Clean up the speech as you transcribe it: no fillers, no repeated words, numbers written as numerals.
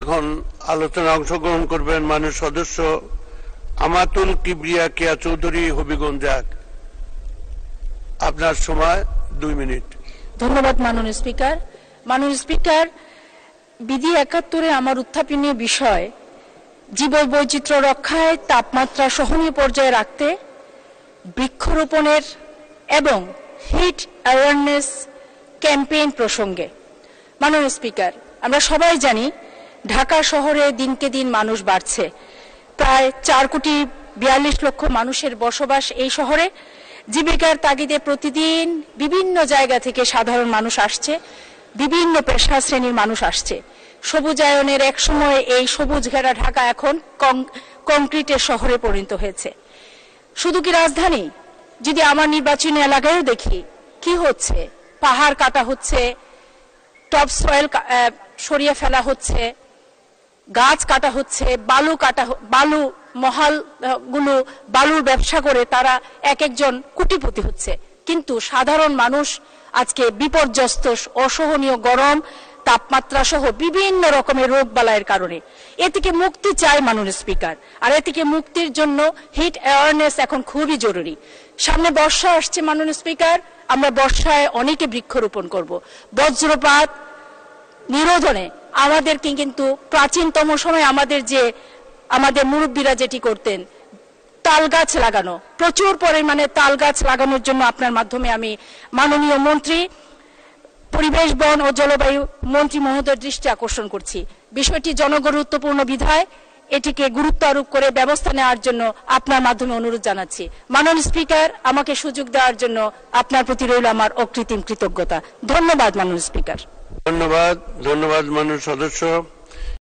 এখন আলোচনায় অংশগ্রহণ করবেন মাননীয় সদস্য আমাতুল কিবরিয়া কেয়া চৌধুরী হবিগঞ্জ এক। আপনার সময় 2 মিনিট। ধন্যবাদ মাননীয় স্পিকার। মাননীয় স্পিকার, বিধি 71-এ আমার উত্থাপনীয় বিষয় জীববৈচিত্র্য রক্ষায় তাপমাত্রা সহনীয় পর্যায়ে রাখতে বৃক্ষরোপণের এবং হিট অ্যাওয়ারনেস ক্যাম্পেইন প্রসঙ্গে। মাননীয় স্পিকার, আমরা সবাই জানি ঢাকা শহরে দিনকে দিন মানুষ বাড়ছে। প্রায় 4,42,00,000 মানুষের বসবাস এই শহরে। জীবিকার তাগিদে প্রতিদিন বিভিন্ন জায়গা থেকে সাধারণ মানুষ আসছে, বিভিন্ন পেশা শ্রেণীর মানুষ আসছে। সবুজায়নের এক সময় এই সবুজ ঘেরা ঢাকা এখন কংক্রিটের শহরে পরিণত হয়েছে। শুধু কি রাজধানী, যদি আমার নির্বাচনী এলাকায়ও দেখি কি হচ্ছে, পাহাড় কাটা হচ্ছে, টপ সয়েল সরিয়ে ফেলা হচ্ছে, গাছ কাটা হচ্ছে, বালু মহালগুলো বালুর ব্যবসা করে তারা এক একজন কোটিপতি হচ্ছে। কিন্তু সাধারণ মানুষ আজকে বিপর্যস্ত, অসহনীয় গরম, তাপমাত্রা সহ বিভিন্ন রকমের রোগ বালাইয়ের কারণে। এ থেকে মুক্তি চাই মাননীয় স্পিকার। আর এ থেকে মুক্তির জন্য হিট অ্যাওয়ারনেস এখন খুবই জরুরি। সামনে বর্ষা আসছে মাননীয় স্পিকার, আমরা বর্ষায় অনেকে বৃক্ষরোপণ করব। বজ্রপাত নিরোধনে আমাদেরকে কিন্তু প্রাচীনতম সময় আমাদের মুরব্বীরা যেটি করতেন, তাল গাছ লাগানো, প্রচুর পরিমাণে তাল গাছ লাগানোর জন্য আপনার মাধ্যমে আমি মাননীয় মন্ত্রী, পরিবেশ বন ও জলবায়ু মন্ত্রী মহোদয়ের দৃষ্টি আকর্ষণ করছি। বিষয়টি জনগুরুত্বপূর্ণ বিধায় এটিকে গুরুত্ব আরোপ করে ব্যবস্থা নেওয়ার জন্য আপনার মাধ্যমে অনুরোধ জানাচ্ছি। মাননীয় স্পিকার, আমাকে সুযোগ দেওয়ার জন্য আপনার প্রতি রইল আমার অকৃত্রিম কৃতজ্ঞতা। ধন্যবাদ মাননীয় স্পিকার। ধন্যবাদ মাননীয় সদস্য।